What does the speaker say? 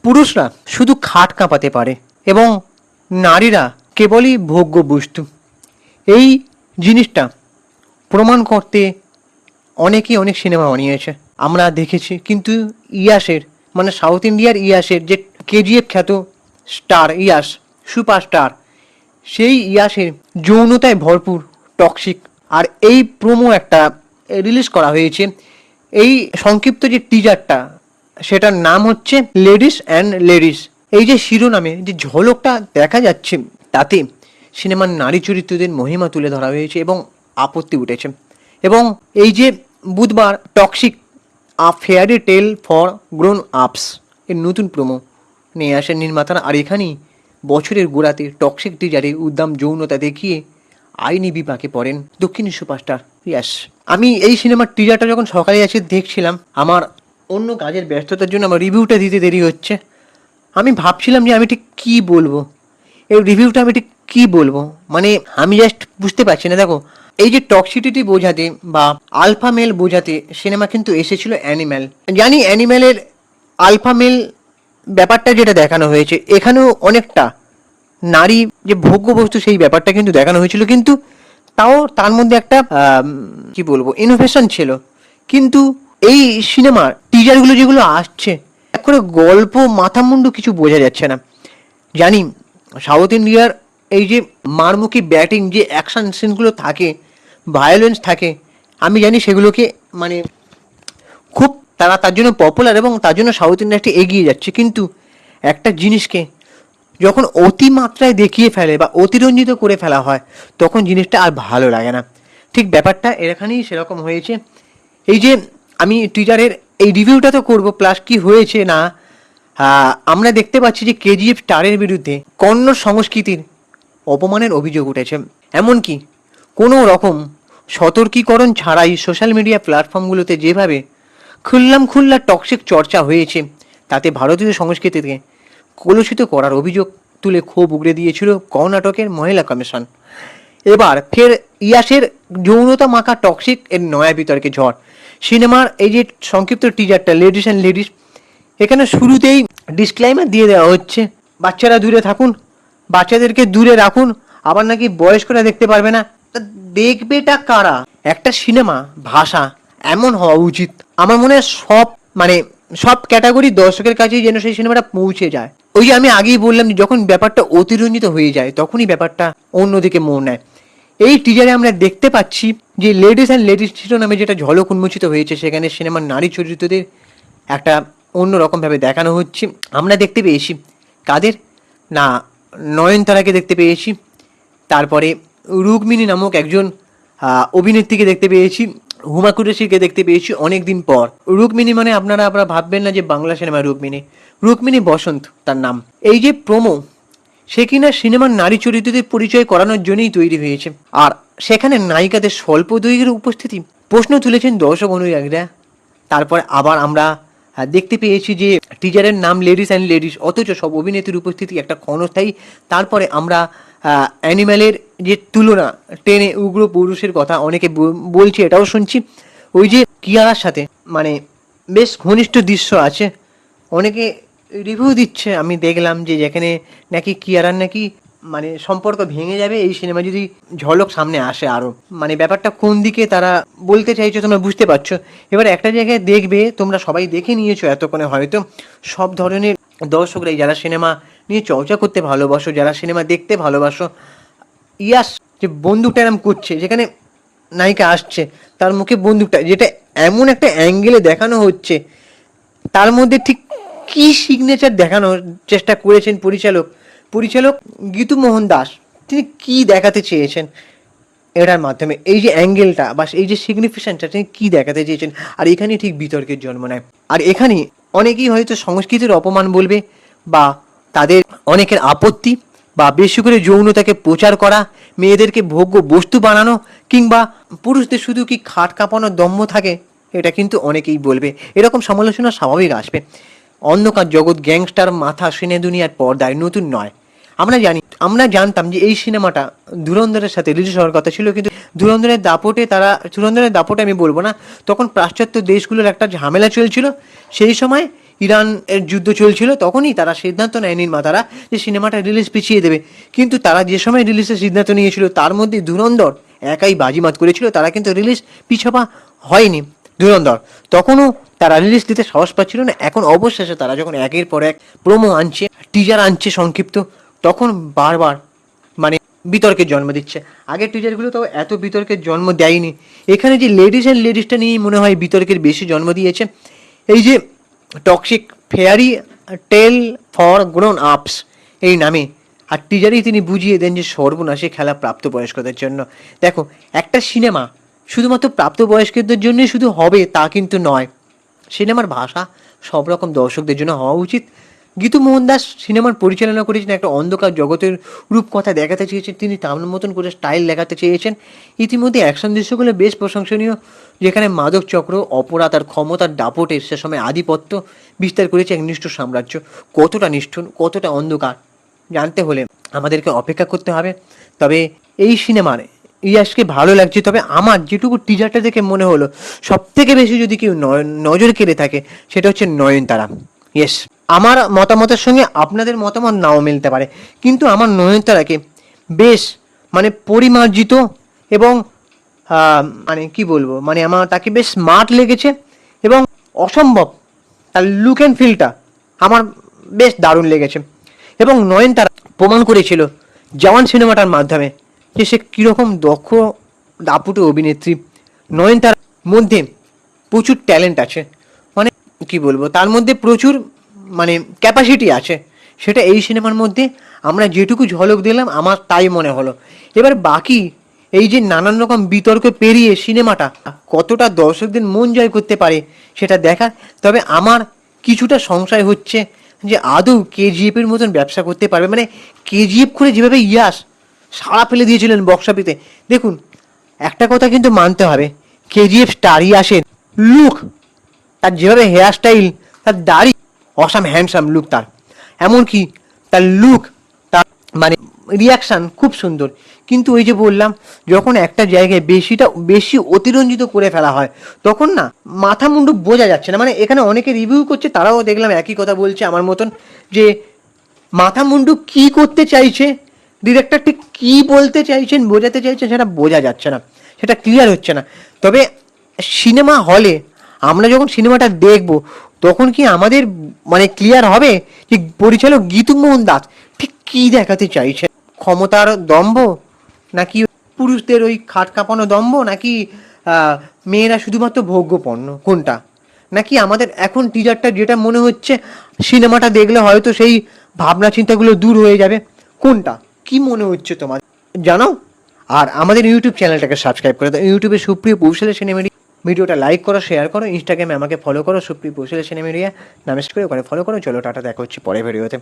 পুরুষরা শুধু খাট কাঁপাতে পারে এবং নারীরা কেবলই ভোগ্য বস্তু। এই জিনিসটা প্রমাণ করতে অনেকেই অনেক সিনেমা বানিয়েছে, আমরা দেখেছি। কিন্তু ইয়াসের মানে সাউথ ইন্ডিয়ার ইয়াসের যে কেজিএফ খ্যাত স্টার ইয়াস, সুপারস্টার, সেই ইয়াসের যৌনতায় ভরপুর, টক্সিক। আর এই প্রোমো একটা রিলিজ করা হয়েছে, এই সংক্ষিপ্ত যে টিজারটা সেটার নাম হচ্ছে লেডিস অ্যান্ড লেডিস। এই যে শিরোনামে যে ঝলকটা দেখা যাচ্ছে তাতে সিনেমার নারী চরিত্রদের মহিমা তুলে ধরা হয়েছে এবং আপত্তি উঠেছে। এবং এই যে বুধবার toxic a fairy tale for grown আপস এর নতুন প্রোমো নিয়ে আসেন নির্মাতারা। আর এখানেই বছরের গোড়াতে টক্সিক টিজারে উদ্দাম যৌনতা দেখিয়ে আইনি বিপাকে পড়েন দক্ষিণী সুপারস্টার ইয়াস। আমি এই সিনেমার টিজারটা যখন সকালে এসে দেখছিলাম, আমার অন্য কাজের ব্যস্ততার জন্য আমার রিভিউটা দিতে দেরি হচ্ছে। আমি ভাবছিলাম যে আমি ঠিক কী বলবো, এই রিভিউটা আমি ঠিক কী বলবো, মানে আমি জাস্ট বুঝতে পারছি না। দেখো, এই যে টক্সিটিটি বোঝাতে বা আলফা মেল বোঝাতে সিনেমা কিন্তু এসেছিল অ্যানিম্যাল। জানি অ্যানিম্যালের আলফা মেল ব্যাপারটা যেটা দেখানো হয়েছে, এখানেও অনেকটা নারী যে ভোগ্য বস্তু সেই ব্যাপারটা কিন্তু দেখানো হয়েছিল, কিন্তু তাও তার মধ্যে একটা কি বলবো ইনোভেশন ছিল। কিন্তু এই সিনেমার টিজারগুলো যেগুলো আসছে, এক করে গল্প মাথামুন্ডু কিছু বোঝা যাচ্ছে না। জানি সাউথ ইন্ডিয়ার এই যে মারমুখী ব্যাটিং যে অ্যাকশন সিনগুলো থাকে, ভায়োলেন্স থাকে, আমি জানি সেগুলোকে মানে খুব তারা তার জন্য পপুলার এবং তার জন্য সাউথ ইন্ডিয়াটি এগিয়ে যাচ্ছে। কিন্তু একটা জিনিসকে যখন অতিমাত্রায় দেখিয়ে ফেলে বা অতিরঞ্জিত করে ফেলা হয়, তখন জিনিসটা আর ভালো লাগে না। ঠিক ব্যাপারটা এখানেই সেরকম হয়েছে। এই যে আমি টিজারের এই রিভিউটা তো করবো, প্লাস কি হয়েছে না আমরা দেখতে পাচ্ছি যে কেজিএফ স্টারের বিরুদ্ধে কন্নড় সংস্কৃতির অপমানের অভিযোগ উঠেছে। এমনকি কোনো রকম সতর্কীকরণ ছাড়াই সোশ্যাল মিডিয়া প্ল্যাটফর্মগুলোতে যেভাবে খুল্লা টক্সিক চর্চা হয়েছে, তাতে ভারতীয় সংস্কৃতিকে কলুষিত করার অভিযোগ তুলে ক্ষোভ উগড়ে দিয়েছিল কর্ণাটকের মহিলা কমিশন। এবার ফের ইয়াসের যৌনতা মাখা টক্সিক এর নয়া বিতর্কে ঝড়। সিনেমার এই যে সংক্ষিপ্ত টিজারটা লেডিস অ্যান্ড লেডিস, এখানে শুরুতেই ডিসক্লাইমার দিয়ে দেওয়া হচ্ছে, বাচ্চারা দূরে থাকুন, বাচ্চাদেরকে দূরে রাখুন, আবার নাকি বয়স্করা দেখতে পারবে না। তা দেখবেটা কারা? একটা সিনেমা ভাষা এমন হওয়া উচিত, আমার মনে হয় সব ক্যাটাগরি দর্শকের কাছেই যেন সেই সিনেমাটা পৌঁছে যায়। ওই যে আমি আগেই বললাম যে যখন ব্যাপারটা অতিরঞ্জিত হয়ে যায়, তখনই ব্যাপারটা অন্যদিকে মোড় নেয়। এই টিজারে আমরা দেখতে পাচ্ছি যে লেডিস অ্যান্ড লেডিস নামে যেটা ঝলক উন্মোচিত হয়েছে, সেখানে সিনেমার নারী চরিত্রদের একটা অন্যরকমভাবে দেখানো হচ্ছে। আমরা দেখতে পেয়েছি কাদের না, নয়নতারাকে দেখতে পেয়েছি, তারপরে রুক্মিণী নামক একজন অভিনেত্রীকে দেখতে পেয়েছি, হুমা কুরেশিকে দেখতে পেয়েছি অনেক দিন পর। রুক্মিণী মানে আপনারা ভাববেন না যে বাংলা সিনেমার রুক্মিণী বসন্ত তার নাম। এই যে প্রোমো, সে কিনা সিনেমার নারী চরিত্রদের পরিচয় করানোর জন্যই তৈরি হয়েছে, আর সেখানে নায়িকাদের স্বল্প দৈর্ঘ্যের উপস্থিতি প্রশ্ন তুলেছেন দর্শক অনুরাগীরা। তারপর আবার আমরা দেখতে পেয়েছি যে টিজারের নাম লেডিস অ্যান্ড লেডিস, অথচ সব অভিনেত্রীর উপস্থিতি একটা ক্ষণস্থায়ী। তারপরে আমরা অ্যানিম্যালের যে তুলনা টেনে উগ্র পুরুষের কথা অনেকে বলছে, এটাও শুনছি। ওই যে কিয়ারার সাথে মানে বেশ ঘনিষ্ঠ দৃশ্য আছে, অনেকে রিভিউ দিচ্ছে, আমি দেখলাম যে যেখানে নাকি কিয়ারার নাকি মানে সম্পর্ক ভেঙে যাবে এই সিনেমা যদি ঝলক সামনে আসে আরও। মানে ব্যাপারটা কোন দিকে তারা বলতে চাইছো তোমরা বুঝতে পারছো। এবার একটা জায়গায় দেখবে, তোমরা সবাই দেখে নিয়েছো এতক্ষণে হয়তো, সব ধরনের দর্শকরাই যারা সিনেমা নিয়ে চর্চা করতে ভালোবাসো, যারা সিনেমা দেখতে ভালোবাসো, ইয়াস যে বন্দুকটা এরম করছে, যেখানে নায়িকা আসছে তার মুখে বন্দুকটা, যেটা এমন একটা অ্যাঙ্গেলে দেখানো হচ্ছে, তার মধ্যে ঠিক কি সিগনেচার দেখানোর চেষ্টা করেছেন পরিচালক গীতু মোহন দাস। তিনি কি দেখাতে চেয়েছেন এটার মাধ্যমে, এই যে অ্যাঙ্গেলটা বা এই যে সিগনিফিকেশনটা তিনি কি দেখাতে চেয়েছেন, আর এখানে ঠিক বিতর্কের জন্ম নেয়। আর এখানে অনেকেই হয়তো সংস্কৃতির অপমান বলবে, বা তাদের অনেকের আপত্তি, বা বেশি করে যৌনতাকে প্রচার করা, মেয়েদেরকে ভোগ্য বস্তু বানানো, কিংবা পুরুষদের শুধু কি খাট কাঁপানোর দম্ভ থাকে, এটা কিন্তু অনেকেই বলবে। এরকম সমালোচনা স্বাভাবিক আসবে। অন্ধকার জগৎ গ্যাংস্টার মাথা সিনে দুনিয়ার পর্দায় নতুন নয়। আমরা জানতাম যে এই সিনেমাটা ধুরন্ধরের সাথে রিলিজ হওয়ার কথা ছিল, কিন্তু ধুরন্ধরের দাপটে আমি বলবো না, তখন পাশ্চাত্য দেশগুলোর একটা ঝামেলা চলছিল, সেই সময় ইরান এর যুদ্ধ চলছিল, তখনই তারা সিদ্ধান্ত নেয় নির্মাতারা যে সিনেমাটা রিলিজ পিছিয়ে দেবে। কিন্তু তারা যে সময় রিলিজের সিদ্ধান্ত নিয়েছিল তার মধ্যে ধুরন্ধর একাই বাজিমাত করেছিল, তারা কিন্তু রিলিজ পিছাপা হয়নি। ধুরন্ধর তখনও তারা রিলিজ দিতে সাহস পাচ্ছিল না। এখন অবশেষে তারা যখন একের পর এক প্রোমো আনছে, টিজার আনছে সংক্ষিপ্ত, তখন বারবার মানে বিতর্কের জন্ম দিচ্ছে। আগের টিজারগুলো তো এত বিতর্কের জন্ম দেয়নি। এখানে যে লেডিস অ্যান্ড লেডিসটা নিয়েই মনে হয় বিতর্কের বেশি জন্ম দিয়েছে। এই যে toxic fairy tale for grown আপস এই নামে, আর টিজারেই তিনি বুঝিয়ে দেন যে সর্বনাশী খেলা প্রাপ্তবয়স্কদের জন্য। দেখো, একটা সিনেমা শুধুমাত্র প্রাপ্তবয়স্কদের জন্যই শুধু হবে তা কিন্তু নয়। সিনেমার ভাষা সব রকম দর্শকদের জন্য হওয়া উচিত। গীতু মোহনদাস সিনেমার পরিচালনা করেছেন, একটা অন্ধকার জগতের রূপকথা দেখাতে চেয়েছেন তিনি, তার মতন করে স্টাইল দেখাতে চেয়েছেন। ইতিমধ্যে অ্যাকশন দৃশ্যগুলো বেশ প্রশংসনীয়, যেখানে মাদক চক্র, অপরাধ আর ক্ষমতার দাপটে সে সময় আধিপত্য বিস্তার করেছে এক নিষ্ঠুর সাম্রাজ্য। কতটা নিষ্ঠুর, কতটা অন্ধকার জানতে হলে আমাদেরকে অপেক্ষা করতে হবে। তবে এই সিনেমার ইয়াশকে ভালো লাগছে। তবে আমার যেটুকু টিজারটা দেখে মনে হলো, সব থেকে বেশি যদি কেউ নজর কেড়ে থাকে সেটা হচ্ছে নয়নতারা। ইয়েস, আমার মতামতের সঙ্গে আপনাদের মতামত নাও মিলতে পারে, কিন্তু আমার নয়নতারাকে বেশ মানে পরিমার্জিত এবং মানে কি বলবো, মানে আমার তাকে বেশ স্মার্ট লেগেছে এবং অসম্ভব তার লুক অ্যান্ড ফিলটা আমার বেশ দারুণ লেগেছে। এবং নয়নতারা প্রমাণ করেছিল জওয়ান সিনেমাটার মাধ্যমে যে সে কীরকম দক্ষ দাপুটে অভিনেত্রী। নয়নতারার মধ্যে প্রচুর ট্যালেন্ট আছে, মানে কি বলবো, তার মধ্যে প্রচুর মানে ক্যাপাসিটি আছে। সেটা এই সিনেমার মধ্যে আমরা যেটুকু ঝলক দিলাম আমার তাই মনে হলো। এবার বাকি এই যে নানান রকম বিতর্ক পেরিয়ে সিনেমাটা কতটা দর্শকদের মন জয় করতে পারে সেটা দেখার। তবে আমার কিছুটা সংশয় হচ্ছে যে আদৌ কেজিএফের মতন ব্যবসা করতে পারবে। মানে কেজিএফ করে যেভাবে ইয়াস সাড়া ফেলে দিয়েছিলেন বক্স অফিসে, দেখুন একটা কথা কিন্তু মানতে হবে, কেজিএফ স্টার ইয়াসের লুক, তার যেভাবে হেয়ার স্টাইল, তার দাড়ি, অসাম হ্যান্ডসাম লুক তার, এমনকি তার লুক, তার মানে রিয়াকশান খুব সুন্দর। কিন্তু ওই যে বললাম, যখন একটা জায়গায় বেশি অতিরঞ্জিত করে ফেলা হয় তখন না মাথা মুন্ডু বোঝা যাচ্ছে না। মানে এখানে অনেকে রিভিউ করছে, তারাও দেখলাম একই কথা বলছে আমার মতন, যে মাথা মুন্ডু কী করতে চাইছে, ডিরেক্টর ঠিক কী বলতে চাইছেন, বোঝাতে চাইছেন, সেটা বোঝা যাচ্ছে না, সেটা ক্লিয়ার হচ্ছে না। তবে সিনেমা হলে আমরা যখন সিনেমাটা দেখব তখন কি আমাদের মানে ক্লিয়ার হবে যে পরিচালক গীতু মোহন দাস ঠিক কী দেখাতে চাইছে। ক্ষমতার দম্ভ, নাকি পুরুষদের ওই খাট কাঁপানো দম্ভ, নাকি মেয়েরা শুধুমাত্র ভোগ্য পণ্য, কোনটা? নাকি আমাদের এখন টিজারটা যেটা মনে হচ্ছে, সিনেমাটা দেখলে হয়তো সেই ভাবনা চিন্তাগুলো দূর হয়ে যাবে, কোনটা কি মনে হচ্ছে তোমার জানাও। আর আমাদের ইউটিউব চ্যানেলটাকে সাবস্ক্রাইব করে দাও, ইউটিউবে সুপ্রিয় কৌশলে সিনেমেডিয়া, ভিডিওটা লাইক করো, শেয়ার করো, ইনস্টাগ্রামে আমাকে ফলো করো সুপ্রিয় কৌশলে সিনেমেডিয়া নামে করে ওখানে ফলো করো। চলো টাটা, দেখা হচ্ছে পরের ভিডিওতে।